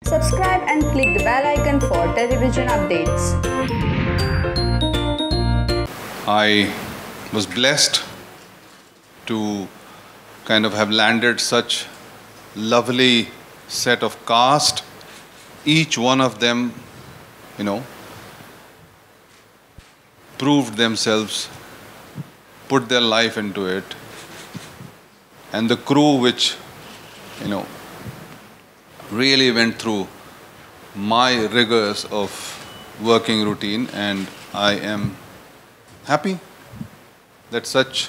Subscribe and click the bell icon for television updates. I was blessed to kind of have landed such lovely set of cast. Each one of them, proved themselves, put their life into it. And the crew which, really went through my rigors of working routine, and I am happy that such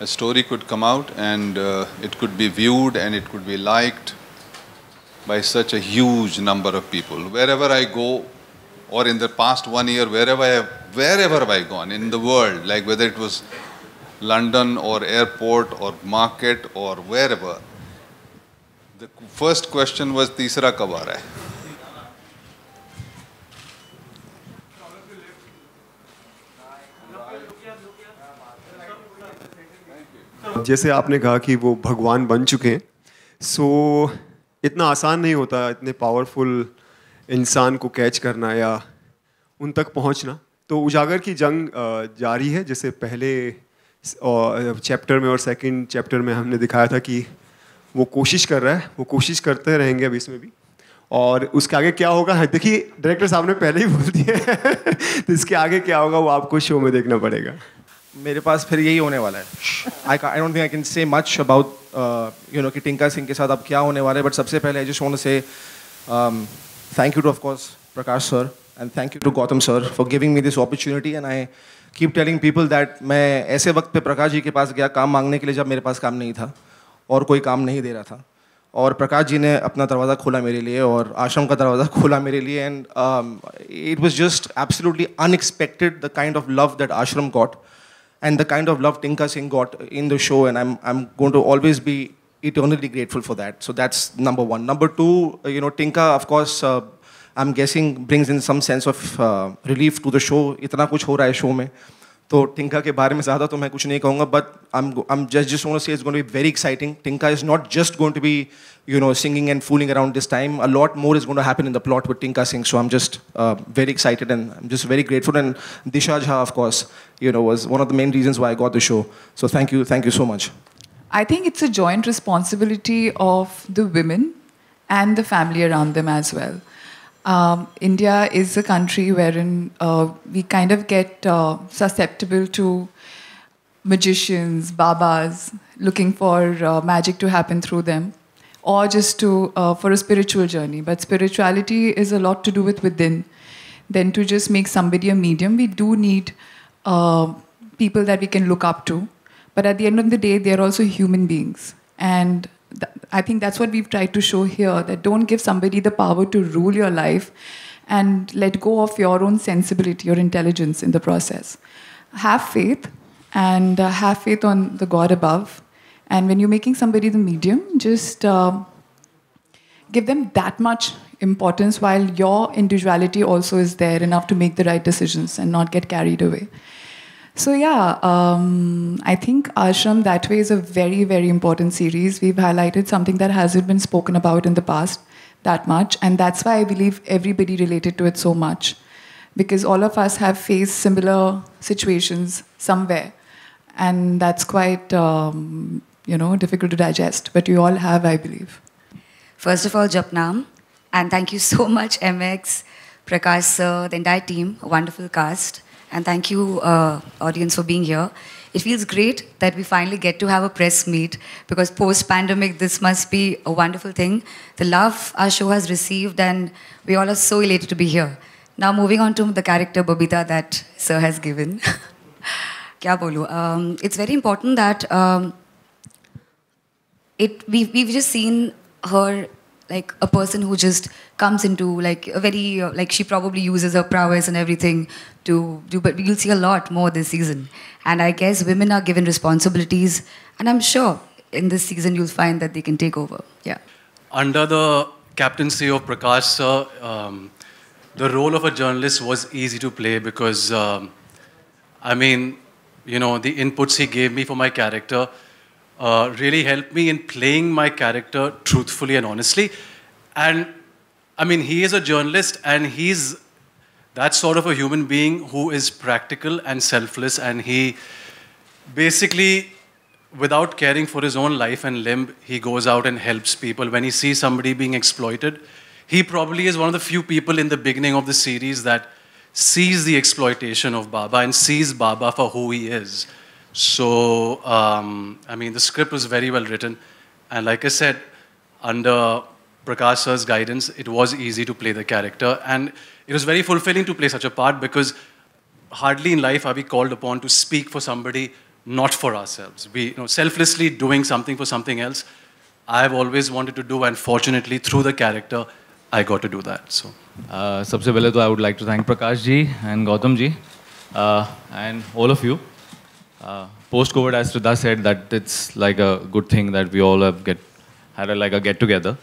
a story could come out and it could be viewed and it could be liked by such a huge number of people. Wherever I go, or in the past 1 year, wherever I've gone in the world, like whether it was London or airport or market or wherever, the first question was, "Teesra kab aa raha hai?" जैसे आपने कहा कि वो भगवान बन चुके हैं, सो इतना आसान नहीं होता इतने पावरफुल इंसान को कैच करना या उन तक पहुंचना। तो उजागर की जंग जारी है। जैसे पहले चैप्टर में और सेकंड चैप्टर में हमने दिखाया था कि वो कोशिश कर रहा है, वो कोशिश करते रहेंगे अब इसमें भी। और उसके आगे क्या होगा, देखिए डायरेक्टर साहब ने पहले ही बोल दिया है तो इसके आगे क्या होगा वो आपको शो में देखना पड़ेगा। मेरे पास फिर यही होने वाला है। I don't think I can say much about कि टिंका सिंह के साथ अब क्या होने वाला है, बट सबसे पहले I just want to say thank you to of course Prakash sir and thank you to Gautam sir for giving me this opportunity. And I keep telling people that मैं ऐसे वक्त पे प्रकाश जी के पास गया काम मांगने के लिए जब मेरे पास काम नहीं था और कोई काम नहीं दे रहा था, और प्रकाश जी ने अपना दरवाज़ा खोला मेरे लिए और आश्रम का दरवाज़ा खोला मेरे लिए। And it was just absolutely unexpected the kind of love that आश्रम got and the kind of love Tinka Singh got in the show, and I'm going to always be eternally grateful for that. So that's number one. Number two, Tinka, of course, I'm guessing brings in some sense of relief to the show. इतना कुछ हो रहा है show में, तो टिंका के बारे में ज़्यादा तो मैं कुछ नहीं कहूँगा, but I'm just want to say it's going to be very exciting. Tinka is not just going to be singing and fooling around this time. A lot more is going to happen in the plot with Tinka Singh. So I'm just very excited and I'm just very grateful. And Disha Jha, of course, was one of the main reasons why I got the show. So thank you so much. I think it's a joint responsibility of the women and the family around them as well. India is a country wherein we kind of get susceptible to magicians, babas, looking for magic to happen through them, or just for a spiritual journey. But spirituality is a lot to do with within. Then to just make somebody a medium, we do need people that we can look up to. But at the end of the day, they are also human beings. And I think that's what we've tried to show here, that don't give somebody the power to rule your life and let go of your own sensibility or intelligence in the process. Have faith and have faith on the God above. And when you're making somebody the medium, just give them that much importance while your individuality also is there enough to make the right decisions and not get carried away. So yeah, I think Ashram that way is a very, very important series. We've highlighted something that hasn't been spoken about in the past that much, and that's why I believe everybody related to it so much, because all of us have faced similar situations somewhere, and that's quite difficult to digest, but you all have, I believe. First of all, Japnam, and thank you so much, MX, Prakash sir, the entire team, a wonderful cast. And thank you, audience, for being here. It feels great that we finally get to have a press meet, because post-pandemic, this must be a wonderful thing. The love our show has received, and we all are so elated to be here. Now, moving on to the character Babita that sir has given. Kya bolu? It's very important that we've just seen her like a person who just comes into like a very she probably uses her prowess and everything to do, but we'll see a lot more this season. And I guess women are given responsibilities, and I'm sure in this season you'll find that they can take over. Yeah. Under the captaincy of Prakash sir, the role of a journalist was easy to play, because the inputs he gave me for my character really helped me in playing my character truthfully and honestly. And I mean, he is a journalist and he's that sort of a human being who is practical and selfless, and he basically, without caring for his own life and limb, he goes out and helps people. When he sees somebody being exploited, he probably is one of the few people in the beginning of the series that sees the exploitation of Baba and sees Baba for who he is. So, I mean, the script was very well written. And like I said, under Prakash sir's guidance, it was easy to play the character. And it was very fulfilling to play such a part, because hardly in life are we called upon to speak for somebody, not for ourselves. We, selflessly doing something for something else. I've always wanted to do, and fortunately, through the character, I got to do that. So, सबसे पहले तो I would like to thank Prakash ji and Gautam ji and all of you. Post-COVID, as Sridhar said, that it's like a good thing that we all have had a get-together.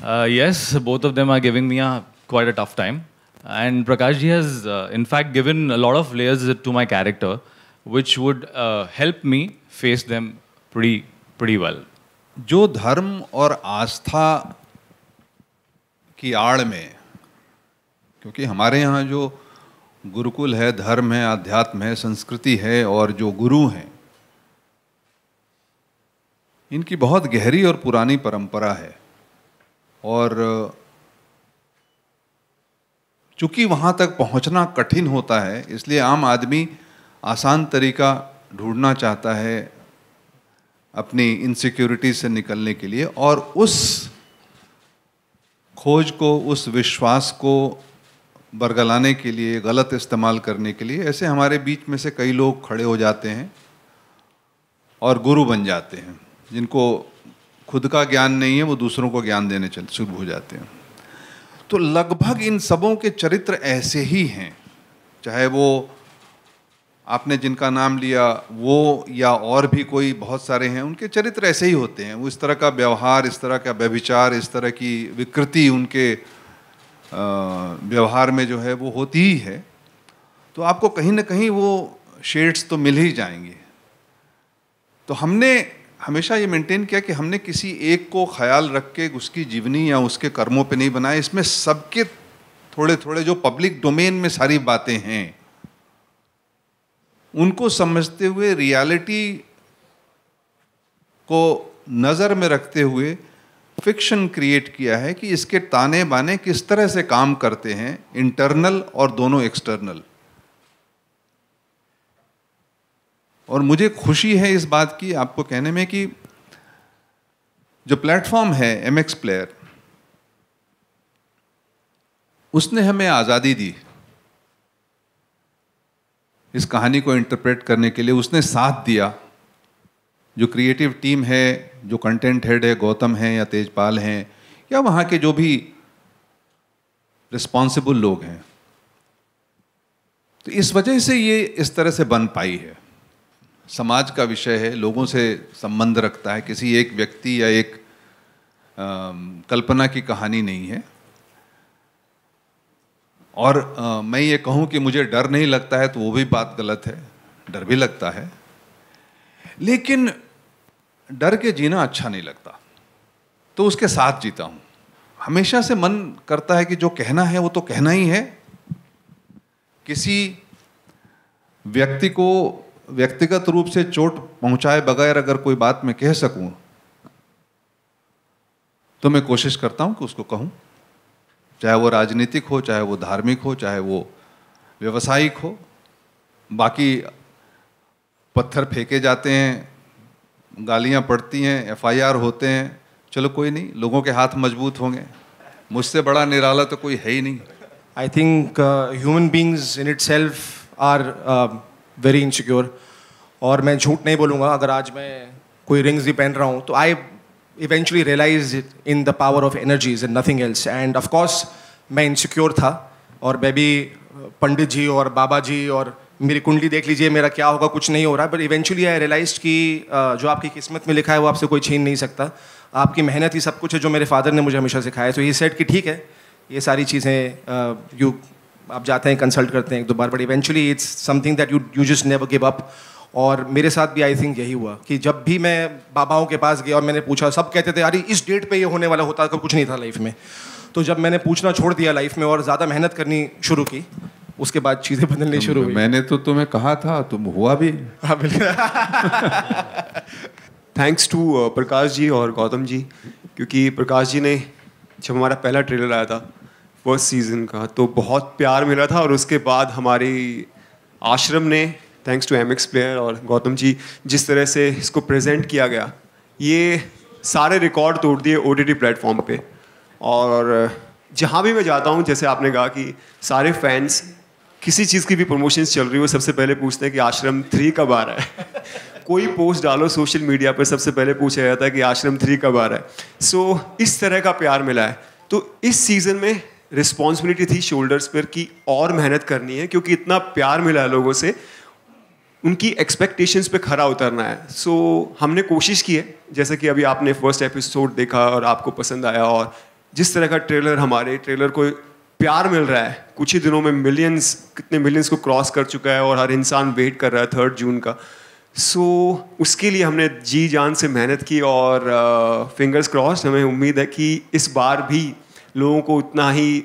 Yes, both of them are giving me quite a tough time. And Prakash ji has, in fact, given a lot of layers to my character, which would help me face them pretty well. जो धर्म और आस्था की आड़ में, क्योंकि हमारे यहाँ जो गुरुकुल है, धर्म है, अध्यात्म है, संस्कृति है, और जो गुरु हैं, इनकी बहुत गहरी और पुरानी परंपरा है। और चूंकि वहाँ तक पहुँचना कठिन होता है, इसलिए आम आदमी आसान तरीका ढूंढना चाहता है अपनी इनसिक्योरिटी से निकलने के लिए, और उस खोज को, उस विश्वास को बरगलाने के लिए, गलत इस्तेमाल करने के लिए ऐसे हमारे बीच में से कई लोग खड़े हो जाते हैं और गुरु बन जाते हैं। जिनको खुद का ज्ञान नहीं है, वो दूसरों को ज्ञान देने शुरू हो जाते हैं। तो लगभग इन सबों के चरित्र ऐसे ही हैं, चाहे वो आपने जिनका नाम लिया वो या और भी कोई बहुत सारे हैं, उनके चरित्र ऐसे ही होते हैं। वो इस तरह का व्यवहार, इस तरह का व्यभिचार, इस तरह की विकृति उनके व्यवहार में जो है वो होती ही है। तो आपको कहीं ना कहीं वो शेड्स तो मिल ही जाएंगे। तो हमने हमेशा ये मेंटेन किया कि हमने किसी एक को ख्याल रख के उसकी जीवनी या उसके कर्मों पे नहीं बनाए। इसमें सबके थोड़े थोड़े जो पब्लिक डोमेन में सारी बातें हैं, उनको समझते हुए, रियलिटी को नज़र में रखते हुए फिक्शन क्रिएट किया है कि इसके ताने बाने किस तरह से काम करते हैं, इंटरनल और दोनों एक्सटर्नल। और मुझे खुशी है इस बात की आपको कहने में कि जो प्लेटफॉर्म है MX प्लेयर, उसने हमें आज़ादी दी इस कहानी को इंटरप्रेट करने के लिए। उसने साथ दिया। जो क्रिएटिव टीम है, जो कंटेंट हेड है, गौतम हैं या तेजपाल हैं या वहाँ के जो भी रिस्पॉन्सिबल लोग हैं, तो इस वजह से ये इस तरह से बन पाई है। समाज का विषय है, लोगों से संबंध रखता है, किसी एक व्यक्ति या एक कल्पना की कहानी नहीं है। और मैं ये कहूँ कि मुझे डर नहीं लगता है तो वो भी बात गलत है, डर भी लगता है, लेकिन डर के जीना अच्छा नहीं लगता, तो उसके साथ जीता हूँ। हमेशा से मन करता है कि जो कहना है वो तो कहना ही है। किसी व्यक्ति को व्यक्तिगत रूप से चोट पहुंचाए बगैर अगर कोई बात मैं कह सकूं, तो मैं कोशिश करता हूं कि उसको कहूं, चाहे वो राजनीतिक हो, चाहे वो धार्मिक हो, चाहे वो व्यवसायिक हो। बाकी पत्थर फेंके जाते हैं, गालियां पड़ती हैं, FIR होते हैं, चलो कोई नहीं, लोगों के हाथ मजबूत होंगे। मुझसे बड़ा निराला तो कोई है ही नहीं। I think human beings in itself are very insecure. और मैं झूठ नहीं बोलूँगा, अगर आज मैं कोई रिंग्स भी पहन रहा हूँ तो I eventually realized in the power of energies and nothing else. And of course मैं insecure था, और मैं भी पंडित जी और बाबा जी और मेरी कुंडली देख लीजिए, मेरा क्या होगा, कुछ नहीं हो रहा। बट इवेंचुअली आई रियलाइज्ड कि जो आपकी किस्मत में लिखा है वो आपसे कोई छीन नहीं सकता। आपकी मेहनत ही सब कुछ है, जो मेरे फादर ने मुझे हमेशा सिखाया। तो ये सेट कि ठीक है, ये सारी चीज़ें आप जाते हैं, कंसल्ट करते हैं एक दो बार, but eventually it's something that you just never give up. और मेरे साथ भी आई थिंक यही हुआ कि जब भी मैं बाबाओं के पास गया और मैंने पूछा, सब कहते थे अरे इस डेट पे ये होने वाला होता, कुछ नहीं था लाइफ में। तो जब मैंने पूछना छोड़ दिया लाइफ में और ज़्यादा मेहनत करनी शुरू की, उसके बाद चीज़ें बदलनी शुरू हुई। मैंने तो तुम्हें कहा था, तुम हुआ भी। हाँ बिल्कुल। थैंक्स टू प्रकाश जी और गौतम जी, क्योंकि प्रकाश जी ने जब हमारा पहला ट्रेलर आया था फर्स्ट सीज़न का तो बहुत प्यार मिला था, और उसके बाद हमारी आश्रम ने थैंक्स टू एमएक्स प्लेयर और गौतम जी जिस तरह से इसको प्रेजेंट किया गया, ये सारे रिकॉर्ड तोड़ दिए ओटीटी प्लेटफॉर्म पे। और जहाँ भी मैं जाता हूँ, जैसे आपने कहा कि सारे फैंस किसी चीज़ की भी प्रमोशंस चल रही हो सबसे पहले पूछते हैं कि आश्रम 3 कब आ रहा है। कोई पोस्ट डालो सोशल मीडिया पर सबसे पहले पूछा जाता है कि आश्रम 3 कब आ रहा है। सो इस तरह का प्यार मिला है। तो इस सीज़न में रिस्पॉन्सिबिलिटी थी शोल्डर्स पर कि और मेहनत करनी है, क्योंकि इतना प्यार मिला है लोगों से, उनकी एक्सपेक्टेशंस पे खरा उतरना है। सो हमने कोशिश की है, जैसे कि अभी आपने फर्स्ट एपिसोड देखा और आपको पसंद आया, और जिस तरह का हमारे ट्रेलर को प्यार मिल रहा है, कुछ ही दिनों में कितने मिलियंस को क्रॉस कर चुका है और हर इंसान वेट कर रहा है 3 जून का। सो उसके लिए हमने जी जान से मेहनत की, और फिंगर्स क्रॉस, हमें उम्मीद है कि इस बार भी लोगों को उतना ही,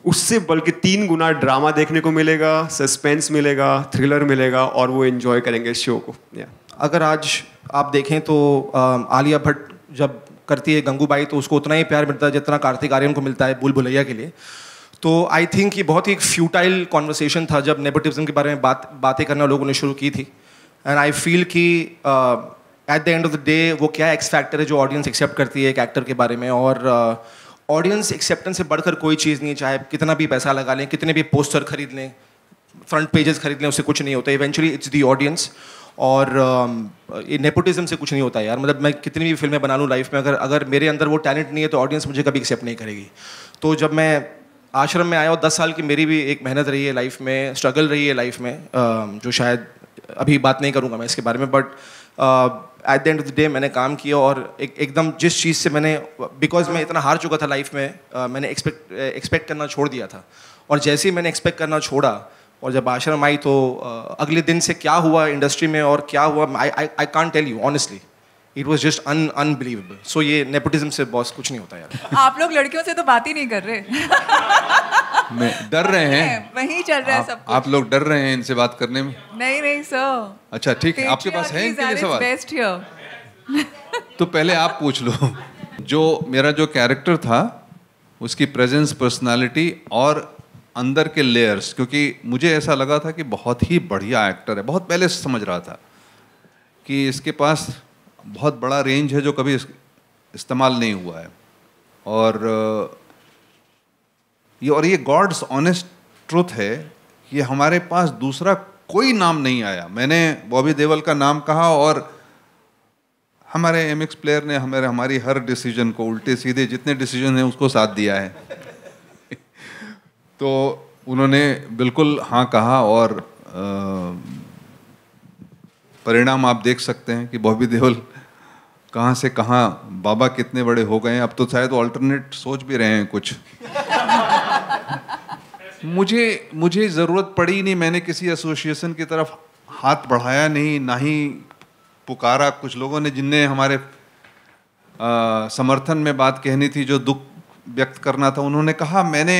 उससे बल्कि 3 गुना ड्रामा देखने को मिलेगा, सस्पेंस मिलेगा, थ्रिलर मिलेगा, और वो एंजॉय करेंगे इस शो को। अगर आज आप देखें तो आलिया भट्ट जब करती है गंगूबाई तो उसको उतना ही प्यार मिलता है जितना कार्तिक आर्यन को मिलता है भूल भुलैया के लिए। तो आई थिंक ये बहुत ही एक फ्यूटाइल कॉन्वर्सेशन था जब नेपोटिज्म के बारे में बातें करना लोगों ने शुरू की थी। एंड आई फील कि at the end of the day वो क्या एक्स फैक्टर है जो ऑडियंस एक्सेप्ट करती है एक एक्टर के बारे में, और ऑडियंस एक्सेप्टेंस से बढ़कर कोई चीज़ नहीं है। चाहे कितना भी पैसा लगा लें, कितने भी पोस्टर खरीद लें, फ्रंट पेजेस खरीद लें, उससे कुछ नहीं होता। Eventually it's the audience. और ये नेपोटिज्म से कुछ नहीं होता यार। मतलब मैं कितनी भी फिल्में बना लूँ लाइफ में, अगर मेरे अंदर वो टैलेंट नहीं है तो ऑडियंस मुझे कभी एक्सेप्ट नहीं करेगी। तो जब मैं आश्रम में आया और 10 साल की मेरी भी एक मेहनत रही है लाइफ में, स्ट्रगल रही है लाइफ में, जो शायद अभी बात नहीं करूँगा मैं इसके बारे में, but at the end of the day मैंने काम किया, और एकदम जिस चीज़ से मैंने, बिकॉज मैं इतना हार चुका था लाइफ में, मैंने एक्सपेक्ट करना छोड़ दिया था। और जैसे ही मैंने एक्सपेक्ट करना छोड़ा और जब आश्रम आई तो अगले दिन से क्या हुआ इंडस्ट्री में और क्या हुआ, I can't tell you honestly, it was just unbelievable. So ये नेपोटिज्म से बॉस कुछ नहीं होता यार। आप लोग लड़कियों से तो बात ही नहीं कर रहे। मैं डर रहे हैं, वही चल रहा है सब कुछ। आप लोग डर रहे हैं इनसे बात करने में? नहीं सर। अच्छा ठीक है, आपके पास है इनके लिए सवाल? Best here. तो पहले आप पूछ लो। जो मेरा जो कैरेक्टर था उसकी प्रेजेंस, पर्सनालिटी और अंदर के लेयर्स, क्योंकि मुझे ऐसा लगा था कि बहुत ही बढ़िया एक्टर है, बहुत पहले से समझ रहा था कि इसके पास बहुत बड़ा रेंज है जो कभी इस्तेमाल नहीं हुआ है। और ये गॉड्स ऑनेस्ट ट्रुथ है कि हमारे पास दूसरा कोई नाम नहीं आया। मैंने बॉबी देओल का नाम कहा और हमारे एमएक्स प्लेयर ने हमारी हर डिसीजन को, उल्टे सीधे जितने डिसीजन हैं उसको साथ दिया है। तो उन्होंने बिल्कुल हाँ कहा, और परिणाम आप देख सकते हैं कि बॉबी देओल कहाँ से कहाँ, बाबा कितने बड़े हो गए हैं। अब तो शायद ऑल्टरनेट सोच भी रहे हैं कुछ। मुझे ज़रूरत पड़ी नहीं, मैंने किसी एसोसिएशन की तरफ हाथ बढ़ाया नहीं, ना ही पुकारा। कुछ लोगों ने जिनने हमारे समर्थन में बात कहनी थी, जो दुख व्यक्त करना था, उन्होंने कहा। मैंने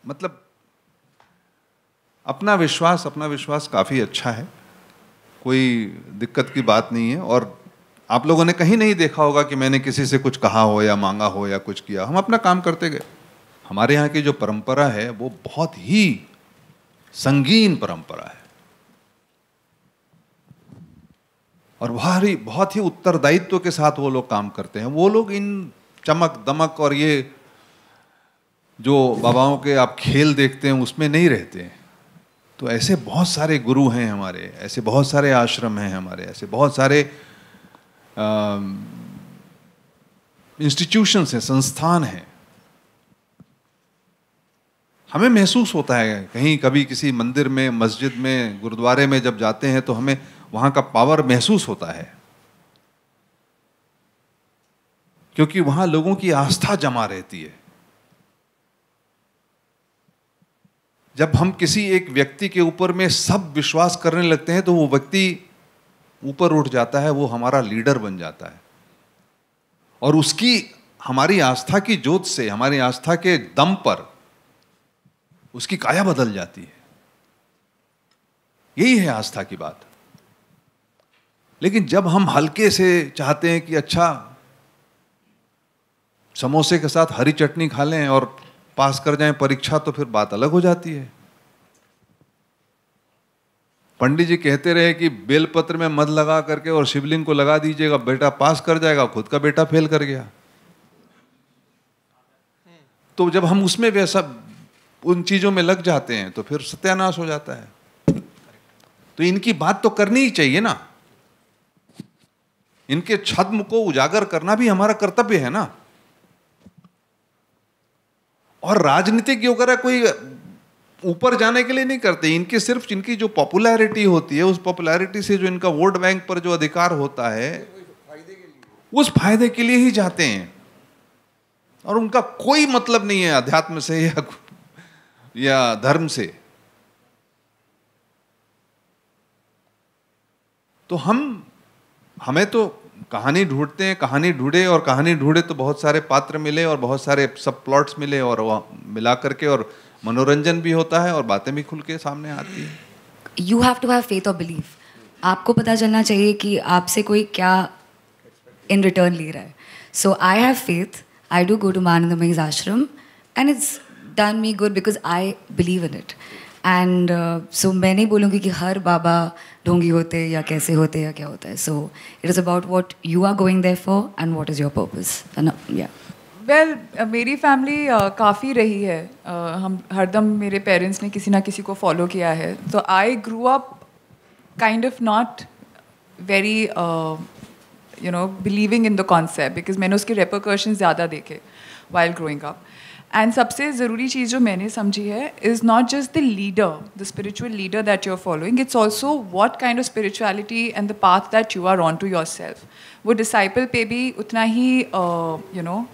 मतलब अपना विश्वास काफ़ी अच्छा है, कोई दिक्कत की बात नहीं है। और आप लोगों ने कहीं नहीं देखा होगा कि मैंने किसी से कुछ कहा हो या मांगा हो या कुछ किया। हम अपना काम करते गए। हमारे यहाँ की जो परंपरा है वो बहुत ही संगीन परंपरा है, और बहुत ही उत्तरदायित्व के साथ वो लोग काम करते हैं। वो लोग इन चमक दमक और ये जो बाबाओं के आप खेल देखते हैं उसमें नहीं रहते हैं। तो ऐसे बहुत सारे गुरु हैं हमारे, ऐसे बहुत सारे आश्रम हैं हमारे, ऐसे बहुत सारे इंस्टीट्यूशंस हैं, संस्थान हैं। हमें महसूस होता है कहीं कभी किसी मंदिर में, मस्जिद में, गुरुद्वारे में जब जाते हैं तो हमें वहां का पावर महसूस होता है, क्योंकि वहां लोगों की आस्था जमा रहती है। जब हम किसी एक व्यक्ति के ऊपर में सब विश्वास करने लगते हैं तो वो व्यक्ति ऊपर उठ जाता है, वो हमारा लीडर बन जाता है, और उसकी हमारी आस्था की जोत से, हमारी आस्था के दम पर उसकी काया बदल जाती है। यही है आस्था की बात। लेकिन जब हम हल्के से चाहते हैं कि अच्छा समोसे के साथ हरी चटनी खा लें और पास कर जाएं परीक्षा, तो फिर बात अलग हो जाती है। पंडित जी कहते रहे कि बेलपत्र में मध लगा करके और शिवलिंग को लगा दीजिएगा, बेटा पास कर जाएगा, खुद का बेटा फेल कर गया। तो जब हम उसमें वैसा उन चीजों में लग जाते हैं तो फिर सत्यानाश हो जाता है। तो इनकी बात तो करनी ही चाहिए ना, इनके छद्म को उजागर करना भी हमारा कर्तव्य है ना। और राजनीतिक वगैरह कोई ऊपर जाने के लिए नहीं करते, इनके सिर्फ इनकी जो पॉपुलैरिटी होती है, उस पॉपुलैरिटी से जो इनका वोट बैंक पर जो अधिकार होता है, उस फायदे के लिए ही जाते हैं। और उनका कोई मतलब नहीं है अध्यात्म से या धर्म से। तो हमें तो कहानी ढूंढते हैं, कहानी ढूंढे और कहानी ढूंढे तो बहुत सारे पात्र मिले और बहुत सारे सब प्लॉट्स मिले और मिला करके और मनोरंजन भी होता है और बातें भी खुल के सामने आती है। You have to have faith और बिलीव। आपको पता चलना चाहिए कि आपसे कोई क्या इन रिटर्न ले रहा है। So I have faith, I do go to मानंदमयी's ashram and it's done me good because I believe in it. And so मैं नहीं बोलूँगी कि हर बाबा ढोंगी होते या कैसे होते या क्या होता है। So it is about what you are going there for and what is your purpose. या वेल मेरी फैमिली काफ़ी रही है। हम हरदम मेरे पेरेंट्स ने किसी ना किसी को फॉलो किया है। तो I grew up kind of not very you know believing in the concept, because मैंने उसके रेपरकशंस ज़्यादा देखे वाइल ग्रोइंग अप। एंड सबसे ज़रूरी चीज़ जो मैंने समझी है is not just the leader, the spiritual leader that you are following, it's also what kind of spirituality and the path that you are on to your self. वो disciple पे भी उतना ही यू नो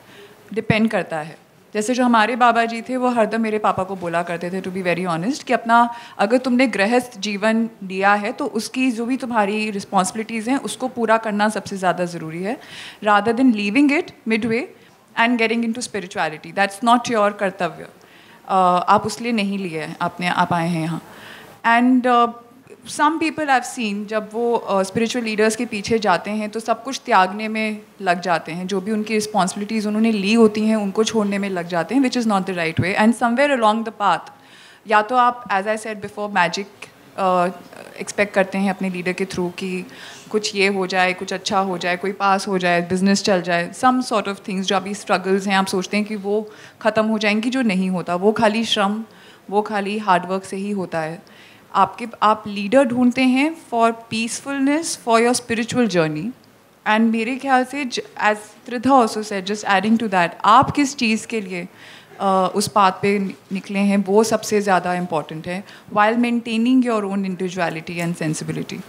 डिपेंड करता है। जैसे जो हमारे बाबा जी थे वो हरदम मेरे पापा को बोला करते थे, टू बी वेरी ऑनेस्ट, कि अपना अगर तुमने गृहस्थ जीवन लिया है तो उसकी जो भी तुम्हारी रिस्पॉन्सिबिलिटीज़ हैं उसको पूरा करना सबसे ज़्यादा ज़रूरी है, rather than leaving it Midway and getting into spirituality. That's not your कर्तव्य। आप उस लिए नहीं लिए हैं, आप आए हैं यहाँ। And some people I have seen, जब वो स्पिरिचुअल लीडर्स के पीछे जाते हैं तो सब कुछ त्यागने में लग जाते हैं, जो भी उनकी रिस्पॉन्सिबिलिटीज़ उन्होंने ली होती हैं उनको छोड़ने में लग जाते हैं, which is not the right way. And somewhere along the path या तो आप, as I said before, magic expect करते हैं अपने लीडर के थ्रू कि कुछ ये हो जाए, कुछ अच्छा हो जाए, कोई पास हो जाए, बिजनेस चल जाए, सम सॉर्ट ऑफ थिंग्स जो अभी स्ट्रगल्स हैं आप सोचते हैं कि वो ख़त्म हो जाएंगी, जो नहीं होता। वो खाली श्रम, वो खाली हार्डवर्क से ही होता है। आप लीडर ढूंढते हैं for peacefulness, for your spiritual journey. And मेरे ख्याल से, as Tridha also said, just adding to that, आप किस चीज़ के लिए उस पाथ पे निकले हैं वो सबसे ज़्यादा इम्पॉर्टेंट है, while maintaining your own individuality and sensibility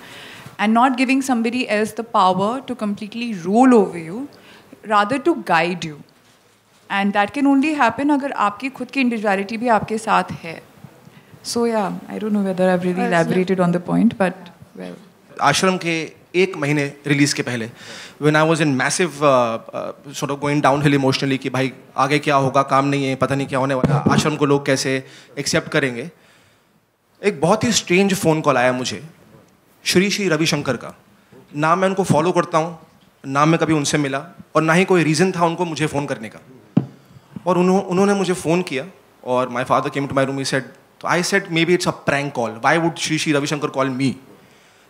and not giving somebody else the power to completely rule over you, rather to guide you. And that can only happen अगर आपकी खुद की individuality भी आपके साथ है. So yeah, I don't know whether I've really elaborated on the point, but well. आश्रम के 1 महीने रिलीज़ के पहले, when I was in massive sort of going downhill emotionally कि भाई आगे क्या होगा, काम नहीं है, पता नहीं क्या होने वाला, आश्रम को लोग कैसे एक्सेप्ट करेंगे, एक बहुत ही स्ट्रेंज फ़ोन कॉल आया मुझे श्री रविशंकर का। ना मैं उनको फॉलो करता हूँ, ना मैं कभी उनसे मिला, और ना ही कोई रीज़न था उनको मुझे फ़ोन करने का। और उन्होंने मुझे फ़ोन किया और my father came to my room, he said, तो I said maybe it's a prank call, why would Shri Ravishankar call me,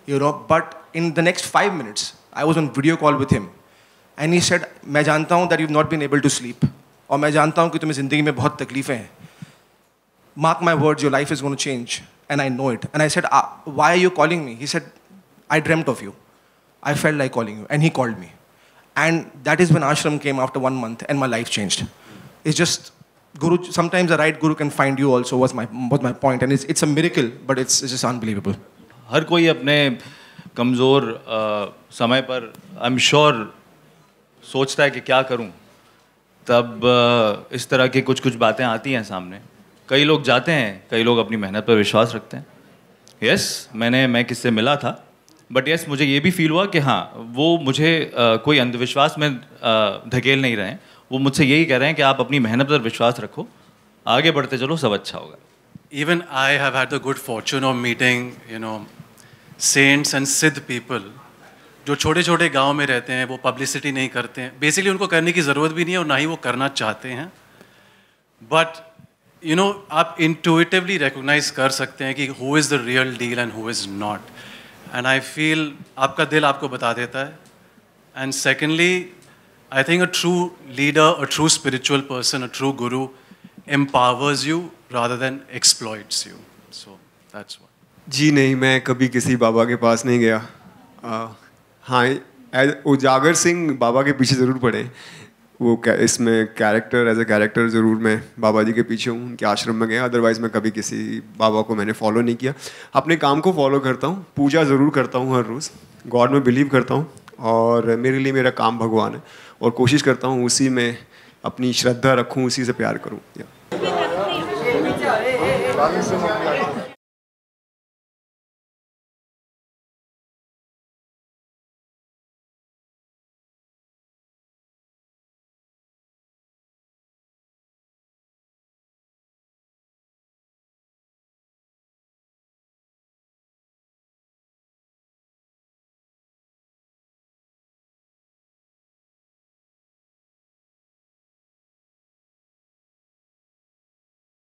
you know. But in the next 5 minutes I was on video call with him and he said, मैं जानता हूँ that you not been able to sleep, और मैं जानता हूँ कि तुम्हें ज़िंदगी में बहुत तकलीफ़ें हैं, mark my words, your life is going to change, and I know it. And I said, why are you calling me? He said, I dreamt of you. I felt like calling you. And he called me. And that is when ashram came after 1 month and my life changed. It's just, Guru, sometimes the right Guru can find you also, was my point. And it's a miracle, but it's just unbelievable. हर कोई अपने कमज़ोर समय पर I'm sure सोचता है कि क्या करूं, तब इस तरह की कुछ बातें आती हैं सामने। कई लोग जाते हैं, कई लोग अपनी मेहनत पर विश्वास रखते हैं। यस, मैं किससे मिला था, बट यस मुझे ये भी फील हुआ कि हाँ, वो मुझे कोई अंधविश्वास में धकेल नहीं रहे हैं, वो मुझसे यही कह रहे हैं कि आप अपनी मेहनत पर विश्वास रखो, आगे बढ़ते चलो, सब अच्छा होगा. Even I have had the good fortune of meeting, saints and siddh people, जो छोटे छोटे गांव में रहते हैं, वो पब्लिसिटी नहीं करते हैं. बेसिकली उनको करने की ज़रूरत भी नहीं है और ना ही वो करना चाहते हैं. बट आप इंटुइटिवली रिकॉग्नाइज कर सकते हैं कि who is the real deal and who is not. And I feel आपका दिल आपको बता देता है. And secondly, I think a true leader, a true spiritual person, a true guru empowers you rather than exploits you. So that's what. जी नहीं, मैं कभी किसी बाबा के पास नहीं गया. हाँ, उजागर सिंह बाबा के पीछे ज़रूर पड़े. वो इसमें कैरेक्टर, एज ए कैरेक्टर ज़रूर मैं बाबा जी के पीछे हूँ, उनके आश्रम में गया. अदरवाइज़ मैं कभी किसी बाबा को मैंने फॉलो नहीं किया. अपने काम को फॉलो करता हूँ, पूजा ज़रूर करता हूँ हर रोज़, गॉड में बिलीव करता हूँ और मेरे लिए मेरा काम भगवान है और कोशिश करता हूँ उसी में अपनी श्रद्धा रखूँ, उसी से प्यार करूँ.